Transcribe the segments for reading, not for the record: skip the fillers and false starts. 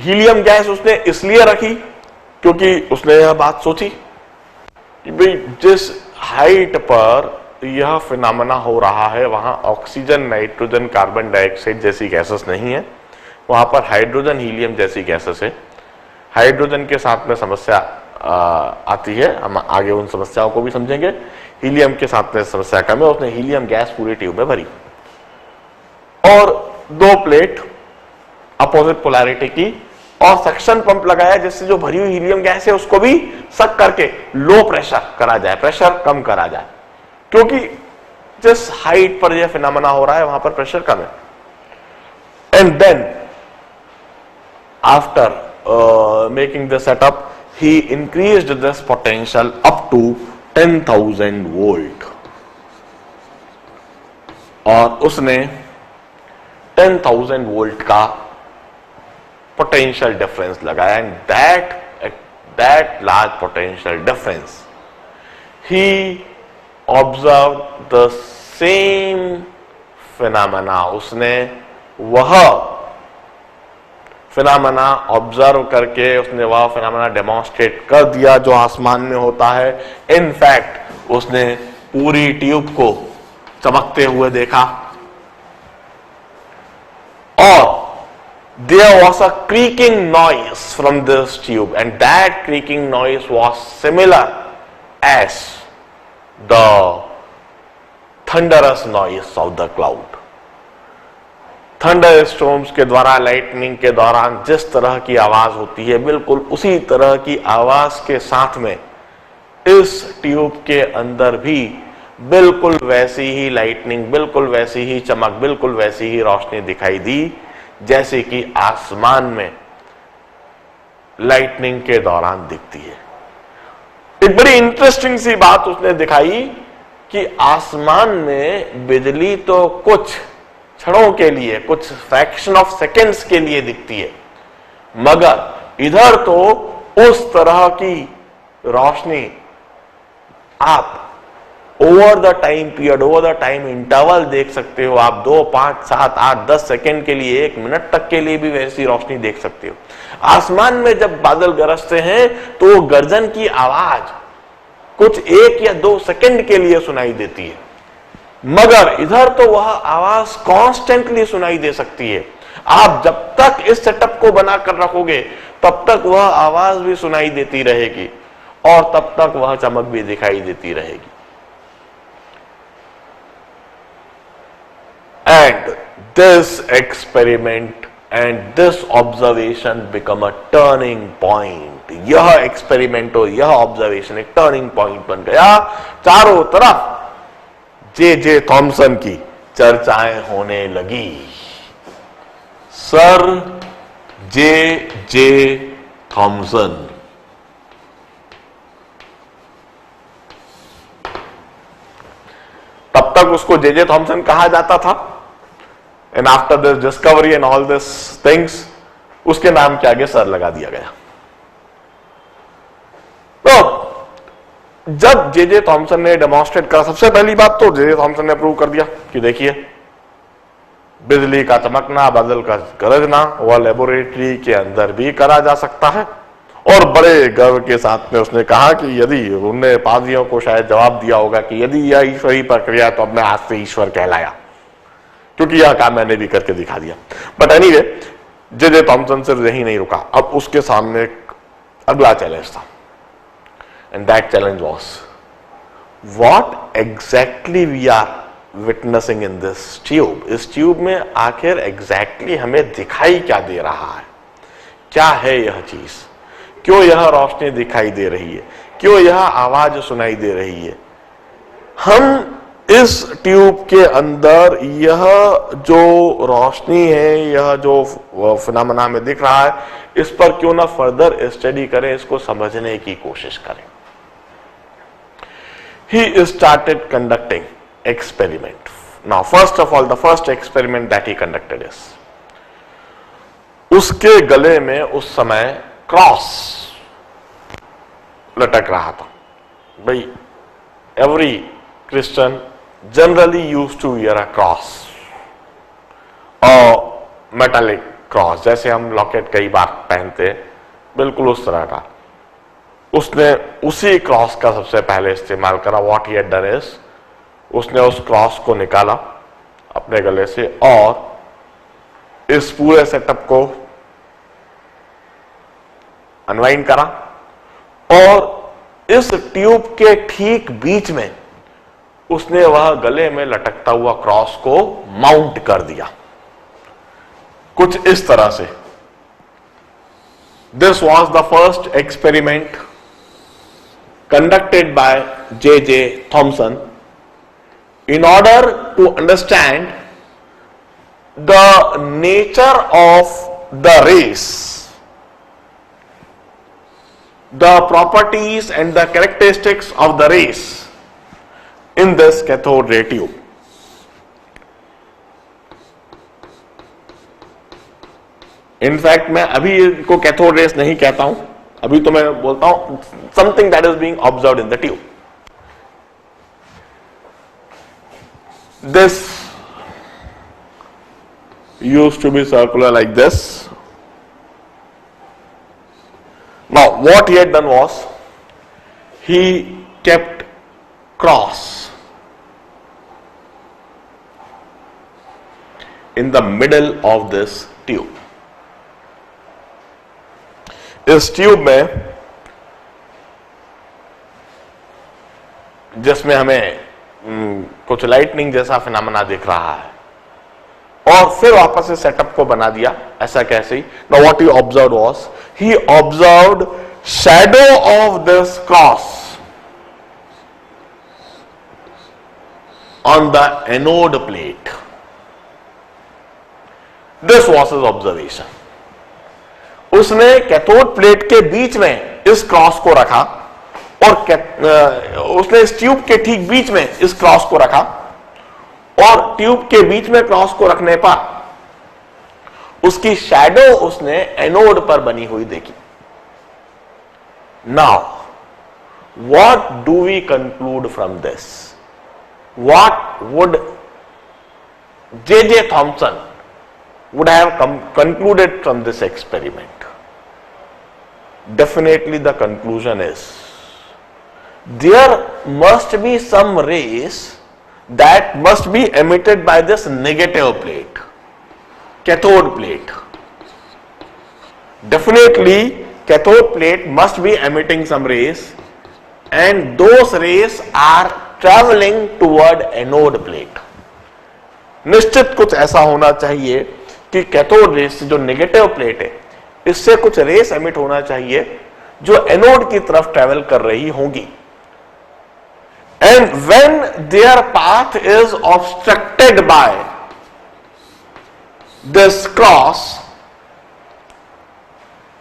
Helium gas उसने इसलिए रखी क्योंकि उसने यह बात सोची कि भाई जिस हाइट पर यह फिनोमेना हो रहा है वहां ऑक्सीजन, नाइट्रोजन, कार्बन डाइऑक्साइड जैसी गैसेस नहीं है, वहां पर हाइड्रोजन, हीलियम जैसी गैसेस है। हाइड्रोजन के साथ में समस्या आती है, हम आगे उन समस्याओं को भी समझेंगे। हीलियम के साथ में समस्या कम है। उसने हीलियम गैस पूरी ट्यूब में भरी और 2 प्लेट अपोजिट पोलैरिटी की और सक्शन पंप लगाया जिससे जो भरी हुई हीलियम गैस है उसको भी सक करके लो प्रेशर करा जाए, प्रेशर कम करा जाए, क्योंकि जिस हाइट पर यह फिनोमेना हो रहा है वहां पर प्रेशर कम है। And then after making the setup he increased this potential up to 10,000 volt और उसने 10,000 वोल्ट का पोटेंशियल डिफरेंस लगाया। And that large potential difference he observe the same phenomena. उसने वह फिनोमेना ऑब्जर्व करके उसने वह फिनोमेना डेमोन्स्ट्रेट कर दिया जो आसमान में होता है। इनफैक्ट उसने पूरी ट्यूब को चमकते हुए देखा और there was a creaking noise from this tube and that creaking noise was similar as the thunderous noise of the cloud। Thunder storms के द्वारा, लाइटनिंग के दौरान जिस तरह की आवाज होती है बिल्कुल उसी तरह की आवाज के साथ में इस ट्यूब के अंदर भी बिल्कुल वैसी ही लाइटनिंग, बिल्कुल वैसी ही चमक, बिल्कुल वैसी ही रोशनी दिखाई दी जैसे कि आसमान में लाइटनिंग के दौरान दिखती है। एक बड़ी इंटरेस्टिंग सी बात उसने दिखाई कि आसमान में बिजली तो कुछ क्षणों के लिए, कुछ फ्रैक्शन ऑफ सेकेंड्स के लिए दिखती है, मगर इधर तो उस तरह की रोशनी आप over the time period, over the time interval देख सकते हो। आप 2, 5, 7, 8, 10 सेकेंड के लिए, 1 मिनट तक के लिए भी वैसी रोशनी देख सकते हो। आसमान में जब बादल गरजते हैं तो गर्जन की आवाज कुछ 1 या 2 सेकेंड के लिए सुनाई देती है, मगर इधर तो वह आवाज कॉन्स्टेंटली सुनाई दे सकती है। आप जब तक इस सेटअप को बनाकर रखोगे तब तक वह आवाज भी सुनाई देती रहेगी और तब तक वह चमक भी दिखाई देती रहेगी। And this experiment and this observation become a turning point. यह एक्सपेरिमेंट और यह ऑब्जर्वेशन एक टर्निंग पॉइंट बन गया। चारों तरफ जे थॉमसन की चर्चाएं होने लगी। सर जे थॉमसन तब तक उसको जे थॉमसन कहा जाता था, and after this discovery and all this things उसके नाम के आगे सर लगा दिया गया। तो जब जे थॉमसन ने डेमोन्स्ट्रेट करा, सबसे पहली बात तो जे थॉमसन ने प्रूव कर दिया कि देखिए बिजली का चमकना, बादल का गरजना वह लेबोरेटरी के अंदर भी करा जा सकता है। और बड़े गर्व के साथ में उसने कहा कि यदि उनने पादरियों को शायद जवाब दिया होगा कि यदि यह ईश्वरी प्रक्रिया तो अब मैं आज से ईश्वर कहलाया, क्योंकि यह काम मैंने भी करके दिखा दिया। बट एनीवे जे थॉमसन सिर्फ यही नहीं रुका, अब उसके सामने एक अगला चैलेंज था। And that challenge was, what exactly we are witnessing in this tube? इस ट्यूब में आखिर एग्जैक्टली हमें दिखाई क्या दे रहा है? क्या है यह चीज? क्यों यह रोशनी दिखाई दे रही है? क्यों यह आवाज सुनाई दे रही है? हम इस ट्यूब के अंदर यह जो रोशनी है, यह जो फिनोमेना में दिख रहा है, इस पर क्यों ना फर्दर स्टडी करें, इसको समझने की कोशिश करें। He started conducting experiment. Now, first of all, the first experiment that he conducted is, उसके गले में उस समय क्रॉस लटक रहा था। भाई, every Christian generally used to wear a cross or metallic cross, जैसे हम लॉकेट कई बार पहनते हैं, बिल्कुल उस तरह का। उसने उसी क्रॉस का सबसे पहले इस्तेमाल करा। What he had done is, उसने उस क्रॉस को निकाला अपने गले से और इस पूरे सेटअप को अनवाइंड करा और इस ट्यूब के ठीक बीच में उसने वह गले में लटकता हुआ क्रॉस को माउंट कर दिया, कुछ इस तरह से। This was the first experiment conducted by J.J. Thomson in order to understand the nature of the rays, the properties and the characteristics of the rays in this cathode ray tube. In fact, मैं अभी इनको cathode rays नहीं कहता हूं, अभी तो मैं बोलता हूं something that is being observed in the tube. This used to be circular like this. Now what he had done was he kept cross in the middle of this tube. इस tube में जिसमें हमें कुछ lightning जैसा phenomena दिख रहा है और फिर वापस इस सेटअप को बना दिया ऐसा कैसे ही। Now what he observed was he observed shadow of this cross on the anode plate. This was his observation. उसने कैथोड प्लेट के बीच में इस क्रॉस को रखा और उसने इस ट्यूब के ठीक बीच में इस क्रॉस को रखा और ट्यूब के बीच में क्रॉस को रखने पर उसकी शैडो उसने एनोड पर बनी हुई देखी। Now what do we conclude from this? What would J.J. Thomson would have concluded from this experiment? Definitely the conclusion is there must be some rays that must be emitted by this negative plate, cathode plate. Definitely cathode plate must be emitting some rays and those rays are traveling toward anode plate. निश्चित कुछ ऐसा होना चाहिए कि cathode rays जो negative plate है इससे कुछ रेस एमिट होना चाहिए जो एनोड की तरफ ट्रेवल कर रही होंगी। And when their path is obstructed by this cross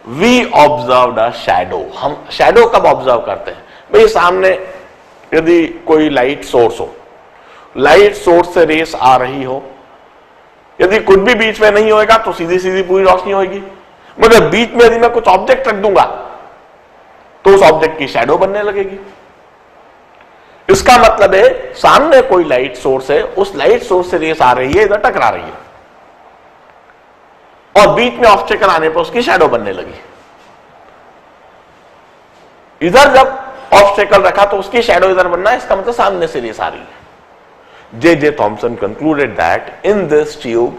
we observe a shadow. हम शैडो कब ऑब्जर्व करते हैं? भाई सामने यदि कोई लाइट सोर्स हो, लाइट सोर्स से रेस आ रही हो, यदि कुछ भी बीच में नहीं होएगा तो सीधी सीधी पूरी रोशनी होगी, मगर बीच में यदि मैं कुछ ऑब्जेक्ट रख दूंगा तो उस ऑब्जेक्ट की शैडो बनने लगेगी। इसका मतलब है सामने कोई लाइट सोर्स है, उस लाइट सोर्स से रेस आ रही है, इधर टकरा रही है और बीच में ऑब्स्टेकल आने पर उसकी शैडो बनने लगी। इधर जब ऑब्स्टेकल रखा तो उसकी शैडो इधर बनना है, इसका मतलब सामने से रेस आ रही है। J.J. Thomson concluded that in this tube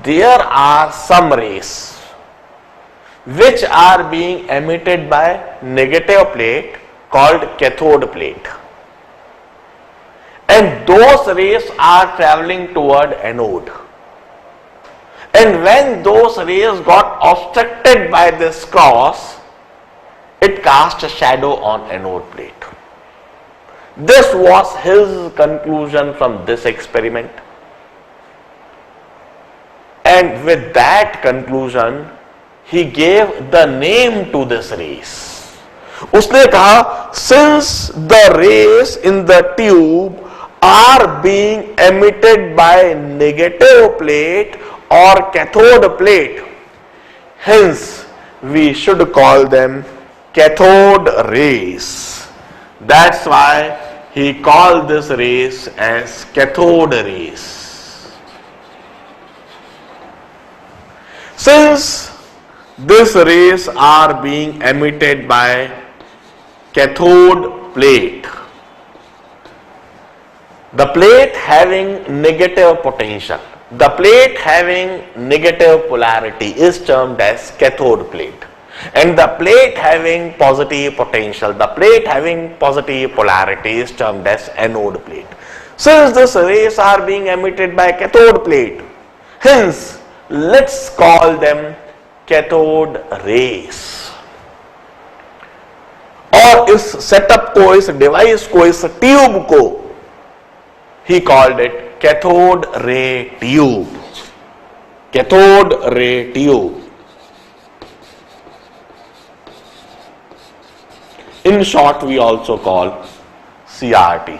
there are some rays which are being emitted by negative plate called cathode plate, and those rays are traveling toward anode, and when those rays got obstructed by this cross it cast a shadow on anode plate. This was his conclusion from this experiment, and with that conclusion he gave the name to this rays. उसने कहा since the rays in the tube are being emitted by negative plate or cathode plate, hence we should call them cathode rays. That's why he called this rays as cathode rays. Since these rays are being emitted by cathode plate, the plate having negative potential, the plate having negative polarity is termed as cathode plate, and the plate having positive potential, the plate having positive polarity is termed as anode plate. Since these rays are being emitted by cathode plate, hence let's call them cathode rays. और इस setup को, इस device को, इस tube को ही called it cathode ray tube, cathode ray tube. In short we also call CRT।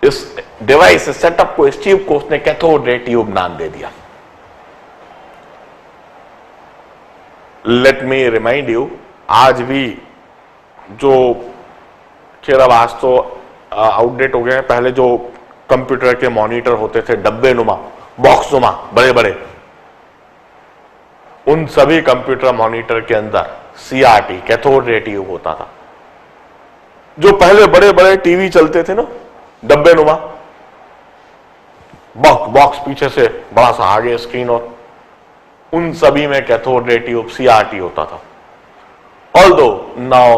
इस device, इस सेटअप को, इस ट्यूब को उसने कैथोड रे ट्यूब नाम दे दिया। लेट मी रिमाइंड यू, आज भी जो, खैर अब आज तो आउटडेट हो गए हैं, पहले जो कंप्यूटर के मॉनिटर होते थे डब्बे नुमा, बॉक्स नुमा, बड़े बड़े, उन सभी कंप्यूटर मॉनिटर के अंदर CRT, कैथोड रे ट्यूब होता था। जो पहले बड़े बड़े टीवी चलते थे ना, डब्बे नुमा, बॉक्स पीछे से बड़ा सा, आगे स्क्रीन, और उन सभी में कैथोड रे ट्यूब CRT होता था। Although now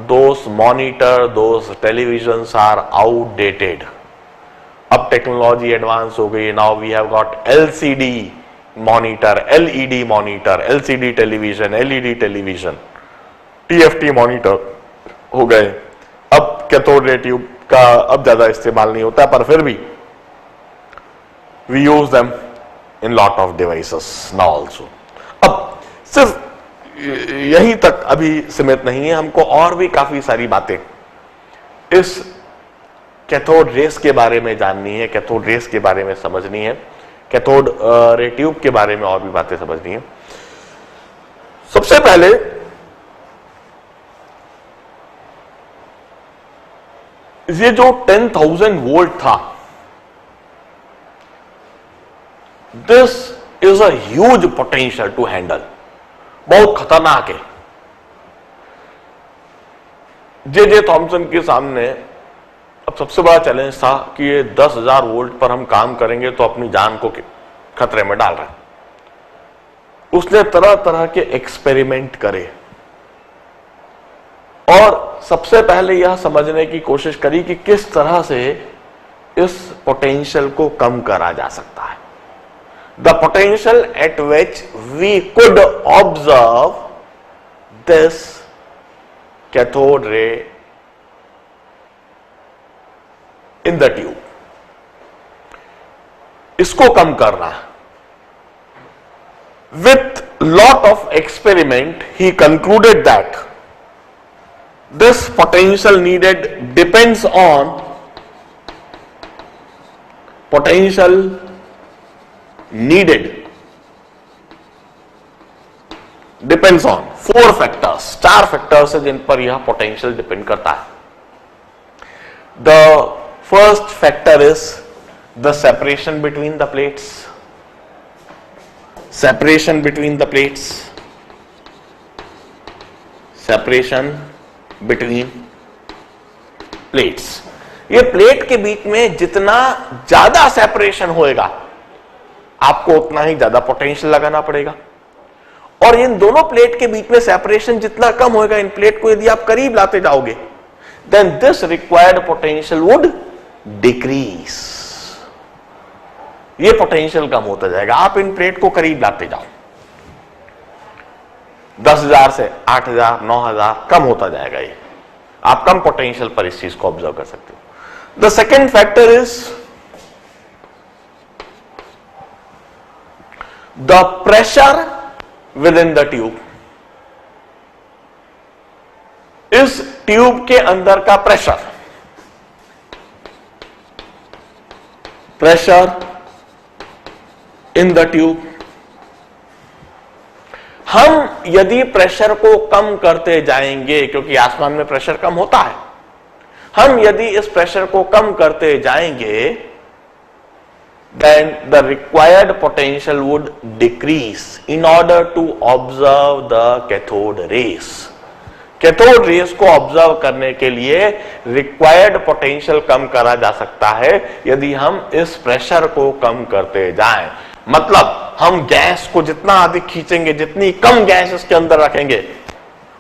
those monitor, those televisions are outdated. अब टेक्नोलॉजी एडवांस हो गई। Now we have got LCD monitor, LED monitor, LCD television, LED television, TFT monitor हो गए। अब कैथोड रे ट्यूब का अब ज्यादा इस्तेमाल नहीं होता, पर फिर भी we use them in lot of devices now also। अब सिर्फ यही तक अभी सीमित नहीं है, हमको और भी काफी सारी बातें इस कैथोड रेस के बारे में जाननी है, कैथोड रेस के बारे में समझनी है, कैथोड रे ट्यूब के बारे में और भी बातें समझनी है। सबसे पहले ये जो 10,000 वोल्ट था, this is a huge potential to handle, बहुत खतरनाक है। जे थॉमसन के सामने अब सबसे बड़ा चैलेंज था कि ये 10,000 वोल्ट पर हम काम करेंगे तो अपनी जान को खतरे में डाल रहे हैं। उसने तरह तरह के एक्सपेरिमेंट करे और सबसे पहले यह समझने की कोशिश करी कि किस तरह से इस पोटेंशियल को कम करा जा सकता है। The potential at which we could observe this cathode ray in the tube, इसको कम करना है। With lot of experiment, he concluded that this potential needed depends on potential needed depends on 4 factors, 4 factors है जिन पर यह potential depend करता है। The first factor is the separation between the plates, separation between the plates, separation between plates। ये plate के बीच में जितना ज्यादा सेपरेशन होएगा आपको उतना ही ज्यादा पोटेंशियल लगाना पड़ेगा, और इन दोनों प्लेट के बीच में सेपरेशन जितना कम होगा, इन प्लेट को यदि आप करीब लाते जाओगे, then this required potential would decrease. ये पोटेंशियल कम होता जाएगा, आप इन प्लेट को करीब लाते जाओ, 10,000 से 8,000, 9,000 कम होता जाएगा। ये आप कम पोटेंशियल पर इस चीज को ऑब्जर्व कर सकते हो। The second factor is the pressure within the tube। इस ट्यूब के अंदर का pressure, pressure in the tube. हम यदि प्रेशर को कम करते जाएंगे, क्योंकि आसमान में प्रेशर कम होता है, हम यदि इस प्रेशर को कम करते जाएंगे, then the required potential would decrease in order to observe the cathode rays. Cathode rays को ऑब्जर्व करने के लिए रिक्वायर्ड पोटेंशियल कम करा जा सकता है यदि हम इस प्रेशर को कम करते जाएं। मतलब हम गैस को जितना अधिक खींचेंगे, जितनी कम गैस इसके अंदर रखेंगे,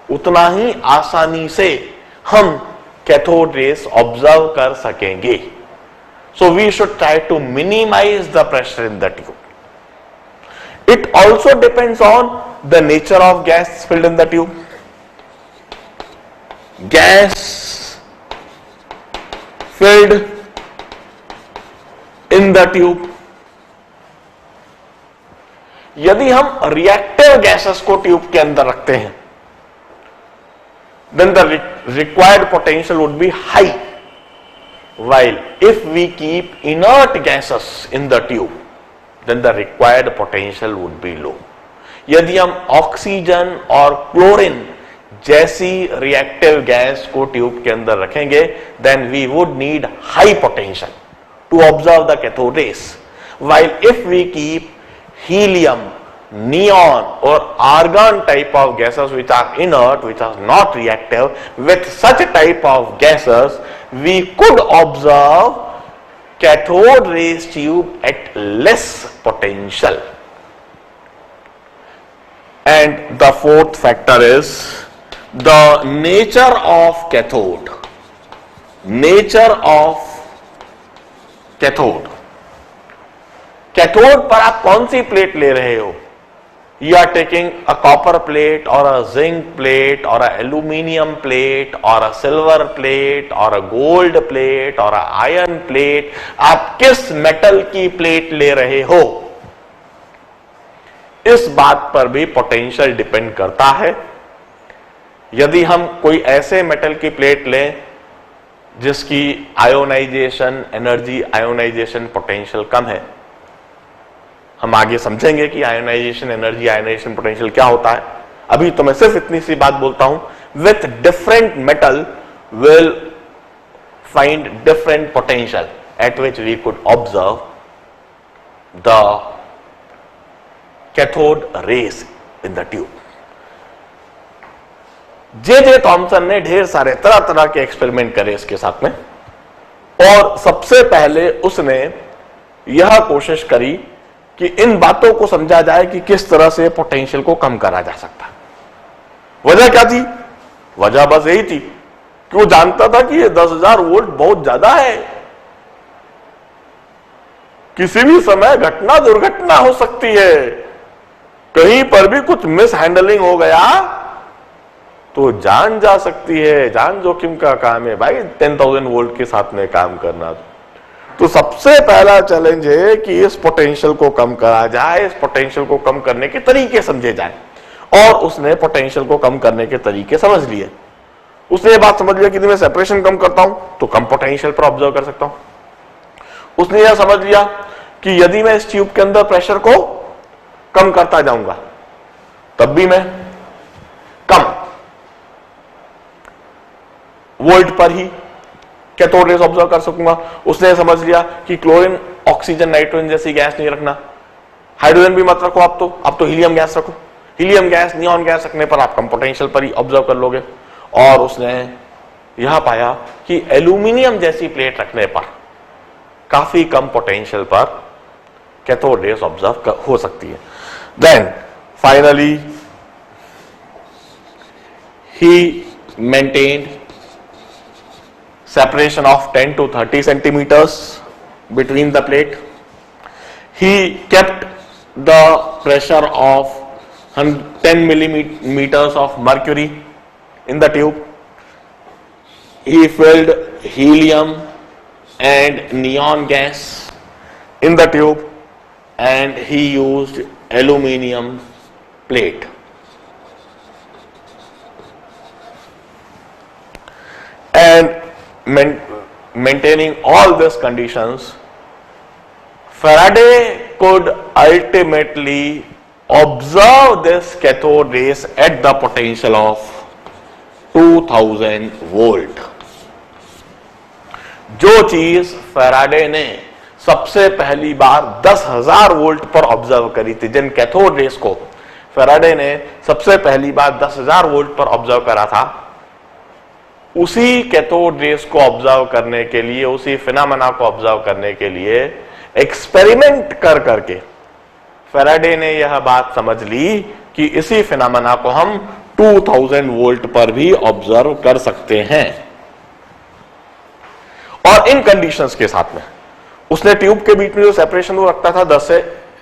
उतना ही आसानी से हम कैथोड रेस ऑब्जर्व कर सकेंगे। So we should try to minimize the pressure in the tube. It also depends on the nature of gas filled in the tube. Gas filled in the tube. यदि हम reactive gases को tube के अंदर रखते हैं, then the required potential would be high. While if we keep inert gases in the tube, then the required potential would be low. यदि हम oxygen और क्लोरीन जैसी रिएक्टिव गैस को ट्यूब के अंदर रखेंगे, then we would need high potential to observe the cathode rays. While if we keep helium, neon or argon type of gases which are inert, which are not reactive, with such type of gases we could observe cathode rays tube at less potential. And the fourth factor is the nature of cathode. Nature of cathode. Cathode पर आप कौन सी plate ले रहे हो? You are taking a copper plate or a zinc plate or a aluminium plate or a silver plate or a gold plate or a iron plate. आप किस metal की plate ले रहे हो, इस बात पर भी पोटेंशियल डिपेंड करता है। यदि हम कोई ऐसे मेटल की प्लेट लें जिसकी आयोनाइजेशन एनर्जी, आयोनाइजेशन पोटेंशियल कम है, हम आगे समझेंगे कि आयोनाइजेशन एनर्जी, आयोनाइजेशन पोटेंशियल क्या होता है। अभी तो मैं सिर्फ इतनी सी बात बोलता हूं, with different metal will find different potential at which we could observe the cathode rays in the tube. J Thomson ने ढेर सारे तरह तरह के एक्सपेरिमेंट करे इसके साथ में, और सबसे पहले उसने यह कोशिश करी कि इन बातों को समझा जाए कि किस तरह से पोटेंशियल को कम करा जा सकता है। वजह क्या थी? वजह बस यही थी कि वो जानता था कि ये 10,000 वोल्ट बहुत ज्यादा है, किसी भी समय घटना दुर्घटना हो सकती है, कहीं पर भी कुछ मिस हैंडलिंग हो गया तो जान जा सकती है, जान जोखिम का काम है भाई 10,000 वोल्ट के साथ में काम करना। तो सबसे पहला चैलेंज है कि इस पोटेंशियल को कम करा जाए, इस पोटेंशियल को कम करने के तरीके समझे जाए, और उसने पोटेंशियल को कम करने के तरीके समझ लिए। उसने ये बात समझ लिया कि यदि मैं सेपरेशन कम करता हूं तो कम पोटेंशियल पर ऑब्जर्व कर सकता हूं। उसने यह समझ लिया कि यदि मैं इस ट्यूब के अंदर प्रेशर को कम करता जाऊंगा तब भी मैं कम वोल्ट पर ही कैथोड रेस ऑब्जर्व कर सकूंगा। उसने समझ लिया कि क्लोरीन, ऑक्सीजन, नाइट्रोजन जैसी गैस नहीं रखना, हाइड्रोजन भी मत रखो, आप तो हीलियम गैस रखो। हीलियम गैस, नियॉन गैस रखने पर आप कम पोटेंशियल पर ही ऑब्जर्व कर लोगे। और उसने यह पाया कि एल्यूमिनियम जैसी प्लेट रखने पर काफी कम पोटेंशियल पर कैथोड रेस ऑब्जर्व हो सकती है। Then finally he maintained separation of 10 to 30 centimeters between the plate. He kept the pressure of 10 millimeters of mercury in the tube. He filled helium and neon gas in the tube, and he used aluminium plate. And maintaining all these conditions, Faraday could ultimately observe this cathode rays at the potential of 2000 volt. जो चीज Faraday ने सबसे पहली बार 10,000 volt पर observe करी थी। जिन cathode rays को Faraday ने सबसे पहली बार 10,000 वोल्ट पर ऑब्जर्व करा था, उसी कैथोड रेस को ऑब्जर्व करने के लिए, उसी फिनोमेना को ऑब्जर्व करने के लिए एक्सपेरिमेंट कर करके फैराडे ने यह बात समझ ली कि इसी फिनोमेना को हम 2000 वोल्ट पर भी ऑब्जर्व कर सकते हैं। और इन कंडीशंस के साथ में उसने ट्यूब के बीच में जो सेपरेशन वो रखता था 10 से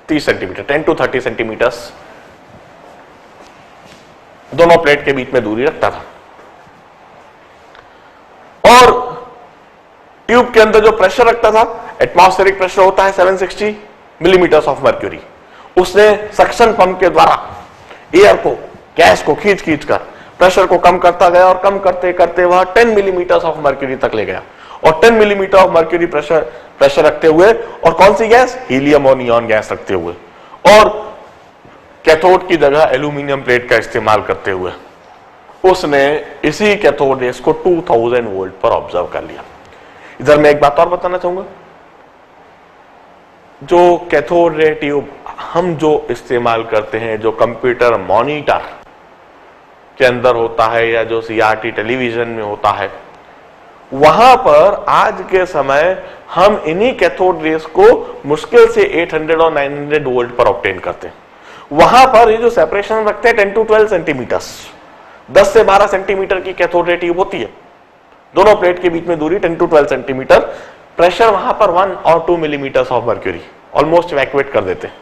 30 सेंटीमीटर, 10 to 30 सेंटीमीटर्स दोनों प्लेट के बीच में दूरी रखता था। और ट्यूब के अंदर जो प्रेशर रखता था, एटमॉस्फेरिक प्रेशर होता है 760 मिलीमीटर्स ऑफ मर्क्यूरी। उसने सक्शन पंप के द्वारा एयर को, गैस को खींच खींच कर प्रेशर को कम करता गया और कम करते करते वह 10 मिलीमीटर्स ऑफ मर्क्यूरी तक ले गया। और 10 मिलीमीटर ऑफ मर्क्यूरी प्रेशर रखते हुए, और कौन सी गैस, हीलियम और नियॉन गैस रखते हुए, और कैथोड की जगह एल्यूमिनियम प्लेट का इस्तेमाल करते हुए उसने इसी कैथोड रेस को 2000 वोल्ट पर ऑब्जर्व कर लिया। इधर मैं एक बात और बताना चाहूंगा, जो कैथोड रे ट्यूब हम जो इस्तेमाल करते हैं, जो कंप्यूटर मॉनिटर के अंदर होता है या जो सीआरटी टेलीविजन में होता है, वहां पर आज के समय हम इन्हीं कैथोड रेस को मुश्किल से 800 और 900 वोल्ट पर ऑब्टेन करते हैं। वहां पर ये जो सेपरेशन रखते हैं 10 to 12 सेंटीमीटर्स, 10 से 12 सेंटीमीटर की कैथोड रे ट्यूब होती है। दोनों प्लेट के बीच में दूरी 10 to 12 सेंटीमीटर, प्रेशर वहां पर 1 और 2 millimetres of mercury, almost evacuate कर देते हैं।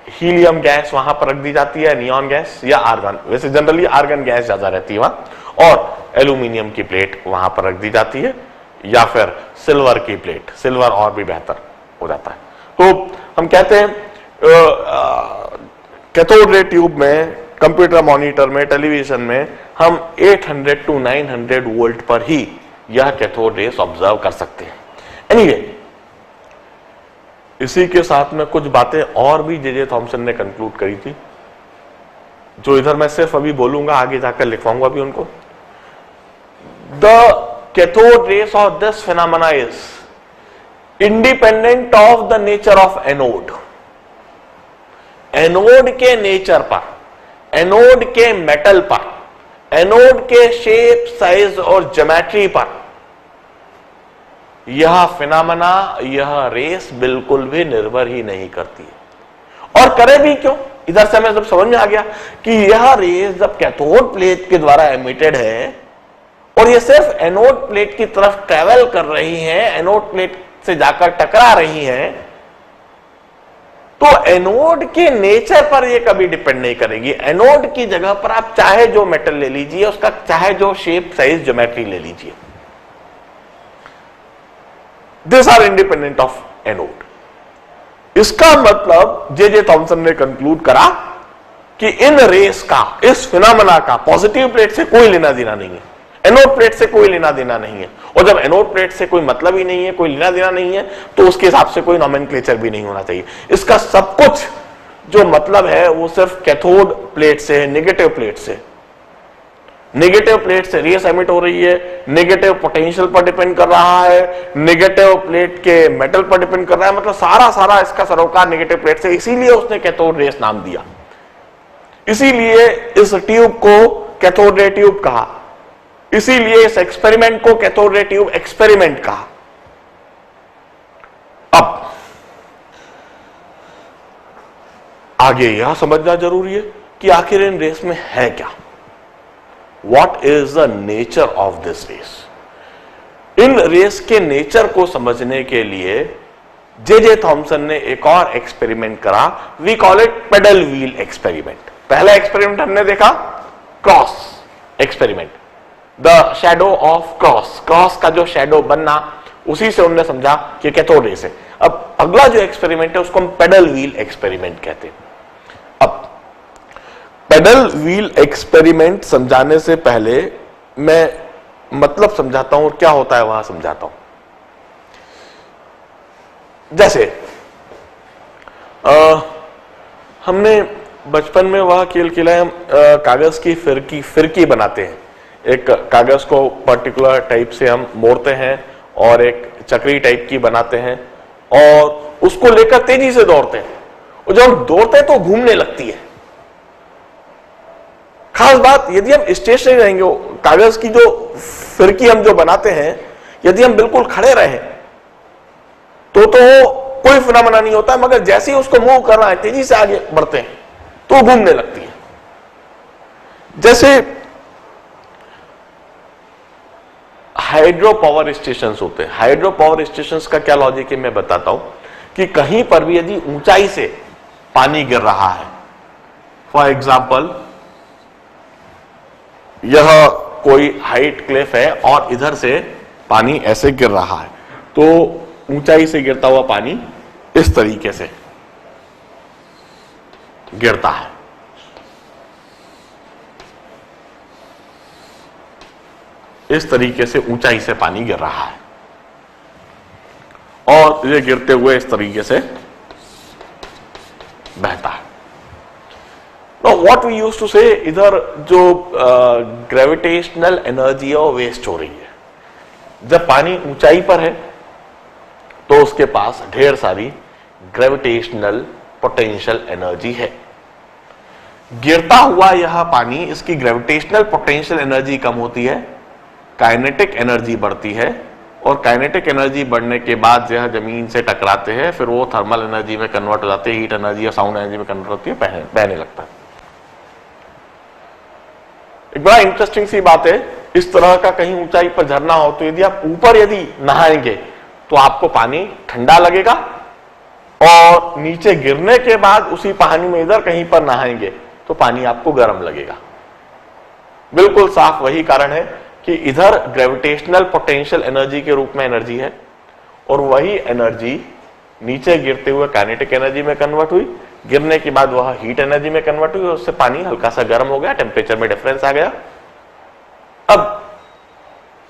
हीलियम गैस वहां पर रख दी जाती है, नियॉन गैस या आर्गन, वैसे जनरली आर्गन गैस ज्यादा रहती है वहां, और एल्यूमिनियम की प्लेट वहां पर रख दी जाती है, या फिर सिल्वर की प्लेट, सिल्वर और भी बेहतर हो जाता है। तो हम कहते हैं कैथोड रे ट्यूब में, कंप्यूटर मॉनिटर में, टेलीविजन में हम 800 to 900 वोल्ट पर ही यह कैथोड रेस ऑब्जर्व कर सकते हैं। एनीवे, इसी के साथ में कुछ बातें और भी जे थॉमसन ने कंक्लूड करी थी, जो इधर मैं सिर्फ अभी बोलूंगा, आगे जाकर लिखवाऊंगा भी उनको। The cathode race of this phenomena is independent of the nature of anode. Anode के नेचर पर, एनोड के मेटल पर, एनोड के शेप, साइज और ज्योमेट्री पर यह फिनोमेना, यह रेस बिल्कुल भी निर्भर ही नहीं करती है। और करे भी क्यों? इधर से हमें जब समझ में आ गया कि यह रेस जब कैथोड प्लेट के द्वारा एमिटेड है और ये सिर्फ एनोड प्लेट की तरफ ट्रेवल कर रही हैं, एनोड प्लेट से जाकर टकरा रही हैं, तो एनोड के नेचर पर ये कभी डिपेंड नहीं करेगी। एनोड की जगह पर आप चाहे जो मेटल ले लीजिए, उसका चाहे जो शेप, साइज, ज्योमेट्री ले लीजिए, this are independent of anode. इसका मतलब जे थॉमसन ने कंक्लूड करा कि इन रेस का, इस फिनोमेना का पॉजिटिव प्लेट से कोई लेना देना नहीं है, एनोड प्लेट से कोई लेना देना नहीं है। और जब एनोड प्लेट से कोई मतलब ही नहीं है, कोई लेना देना नहीं है, तो उसके हिसाब से कोई नॉमेनक्लेचर भी नहीं होना चाहिए। इसका सब कुछ जो मतलब है वो सिर्फ कैथोड प्लेट से है, नेगेटिव प्लेट से। नेगेटिव प्लेट से रेस एमिट हो रही है, नेगेटिव पोटेंशियल पर डिपेंड कर रहा है, नेगेटिव प्लेट के मेटल पर डिपेंड कर रहा है, मतलब सारा इसका सरोकार नेगेटिव प्लेट से। इसीलिए उसने कैथोड रेस नाम दिया, इसीलिए इस ट्यूब को कैथोड रे ट्यूब कहा, इसीलिए इस एक्सपेरिमेंट को कैथोड रे ट्यूब एक्सपेरिमेंट कहा। अब आगे यह समझना जरूरी है कि आखिर इन रेस में है क्या, what is the nature of this rays. इन रेस के नेचर को समझने के लिए जे थॉमसन ने एक और एक्सपेरिमेंट करा, we call it paddle wheel experiment. पहला एक्सपेरिमेंट हमने देखा cross experiment, the shadow of cross, cross का जो शैडो बनना, उसी से उन्होंने समझा कि कैथोड रेस है। अब अगला जो एक्सपेरिमेंट है उसको हम पेडल व्हील एक्सपेरिमेंट कहते हैं। अब पेडल व्हील एक्सपेरिमेंट समझाने से पहले मैं मतलब समझाता हूं और क्या होता है वहां समझाता हूं। जैसे हमने बचपन में वह खेल खेला है, हम कागज की फिरकी बनाते हैं। एक कागज को पर्टिकुलर टाइप से हम मोड़ते हैं और एक चक्री टाइप की बनाते हैं और उसको लेकर तेजी से दौड़ते हैं, और जब हम दौड़ते हैं तो घूमने लगती है। खास बात, यदि हम स्टेशनरी रहेंगे, कागज की जो फिरकी हम जो बनाते हैं, यदि हम बिल्कुल खड़े रहे तो कोई फिनोमेना नहीं होता है, मगर जैसे ही उसको मूव करना है, तेजी से आगे बढ़ते हैं तो घूमने लगती है। जैसे हाइड्रो पावर स्टेशन होते हैं। हाइड्रो पावर स्टेशन का क्या लॉजिक है मैं बताता हूं कि कहीं पर भी यदि ऊंचाई से पानी गिर रहा है, फॉर एग्जाम्पल यह कोई हाइट क्लिफ है और इधर से पानी ऐसे गिर रहा है, तो ऊंचाई से गिरता हुआ पानी इस तरीके से गिरता है। इस तरीके से ऊंचाई से पानी गिर रहा है और ये गिरते हुए इस तरीके से बहता है। व्हाट वी यूज टू से, इधर जो ग्रेविटेशनल एनर्जी है वो वेस्ट हो रही है। जब पानी ऊंचाई पर है तो उसके पास ढेर सारी ग्रेविटेशनल पोटेंशियल एनर्जी है। गिरता हुआ यह पानी, इसकी ग्रेविटेशनल पोटेंशियल एनर्जी कम होती है, काइनेटिक एनर्जी बढ़ती है, और काइनेटिक एनर्जी बढ़ने के बाद यह जमीन से टकराते हैं, फिर वो थर्मल एनर्जी में कन्वर्ट हो जाती है, हीट एनर्जी और साउंड एनर्जी में कन्वर्ट होती है, बहने लगता है। एक बड़ा इंटरेस्टिंग सी बात है, इस तरह का कहीं ऊंचाई पर झरना हो तो यदि आप ऊपर यदि नहाएंगे तो आपको पानी ठंडा लगेगा, और नीचे गिरने के बाद उसी पानी में इधर कहीं पर नहाएंगे तो पानी आपको गर्म लगेगा। बिल्कुल साफ वही कारण है कि इधर ग्रेविटेशनल पोटेंशियल एनर्जी के रूप में एनर्जी है, और वही एनर्जी नीचे गिरते हुए काइनेटिक एनर्जी में कन्वर्ट हुई, गिरने के बाद वह हीट एनर्जी में कन्वर्ट हुई, उससे पानी हल्का सा गर्म हो गया, टेम्परेचर में डिफरेंस आ गया। अब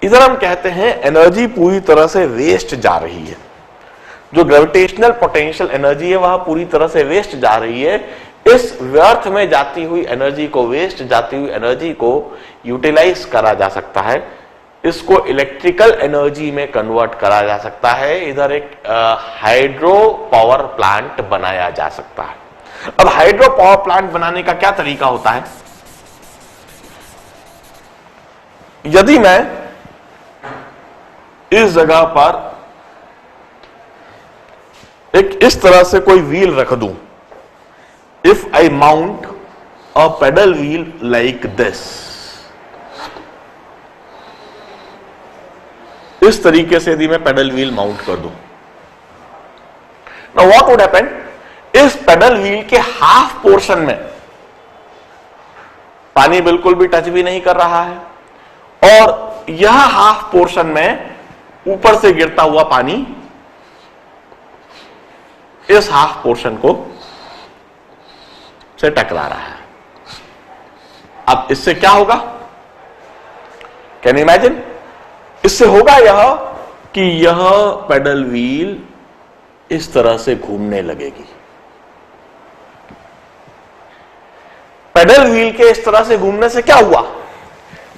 इधर हम कहते हैं एनर्जी पूरी तरह से वेस्ट जा रही है। जो ग्रेविटेशनल पोटेंशियल एनर्जी है वह पूरी तरह से वेस्ट जा रही है। इस व्यर्थ में जाती हुई एनर्जी को, वेस्ट जाती हुई एनर्जी को यूटिलाइज करा जा सकता है, इसको इलेक्ट्रिकल एनर्जी में कन्वर्ट करा जा सकता है। इधर एक हाइड्रो पावर प्लांट बनाया जा सकता है। अब हाइड्रो पावर प्लांट बनाने का क्या तरीका होता है? यदि मैं इस जगह पर एक इस तरह से कोई व्हील रख दूं, if I mount a pedal wheel like this, इस तरीके से यदि मैं पेडल व्हील माउंट कर दूं, नाउ व्हाट वुड हैपन, इस पेडल व्हील के हाफ पोर्शन में पानी बिल्कुल भी टच भी नहीं कर रहा है, और यह हाफ पोर्शन में ऊपर से गिरता हुआ पानी इस हाफ पोर्शन को से टकरा रहा है। अब इससे क्या होगा, कैन यू इमेजिन? इससे होगा यह कि यह पेडल व्हील इस तरह से घूमने लगेगी। पेडल व्हील के इस तरह से घूमने से क्या हुआ,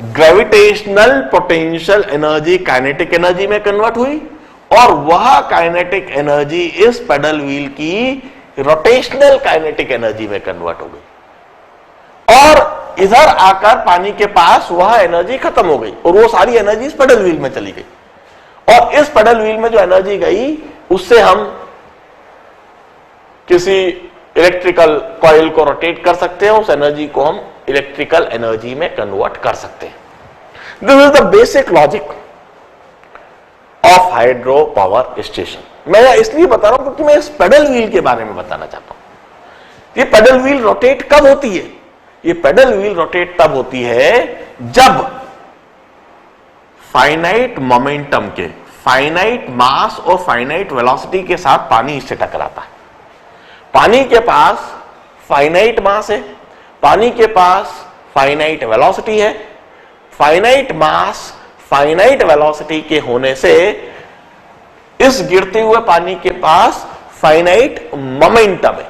gravitational potential energy kinetic energy में कन्वर्ट हुई, और वह काइनेटिक एनर्जी इस पेडल व्हील की रोटेशनल काइनेटिक एनर्जी में कन्वर्ट हो गई, और इधर आकर पानी के पास वह एनर्जी खत्म हो गई, और वो सारी एनर्जी इस पेडल व्हील में चली गई। और इस पेडल व्हील में जो एनर्जी गई उससे हम किसी इलेक्ट्रिकल कॉइल को रोटेट कर सकते हैं, उस एनर्जी को हम इलेक्ट्रिकल एनर्जी में कन्वर्ट कर सकते हैं। This is the basic logic of hydro power station. मैं इसलिए बता रहा हूं क्योंकि मैं इस पेडल व्हील के बारे में बताना चाहता हूं। ये पेडल व्हील रोटेट कब होती है? ये पेडल व्हील रोटेट तब होती है जब फाइनाइट मोमेंटम के, फाइनाइट मास और फाइनाइट वेलोसिटी के साथ पानी इससे टकराता है। पानी के पास फाइनाइट मास है, पानी के पास फाइनाइट वेलोसिटी है, फाइनाइट मास फाइनाइट वेलोसिटी के होने से इस गिरते हुए पानी के पास फाइनाइट मोमेंटम है,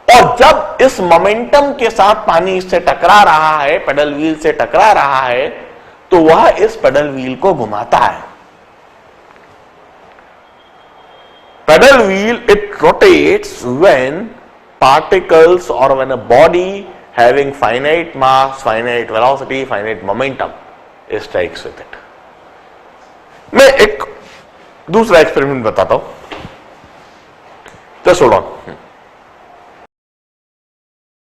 और जब इस मोमेंटम के साथ पानी इससे टकरा रहा है, पेडल व्हील से टकरा रहा है, तो वह इस पेडल व्हील को घुमाता है। pedal wheel, it rotates when particles or when a body having finite mass, finite velocity, finite momentum strikes with it. मैं एक दूसरा एक्सपेरिमेंट बताता हूं, जस्ट होल्ड ऑन।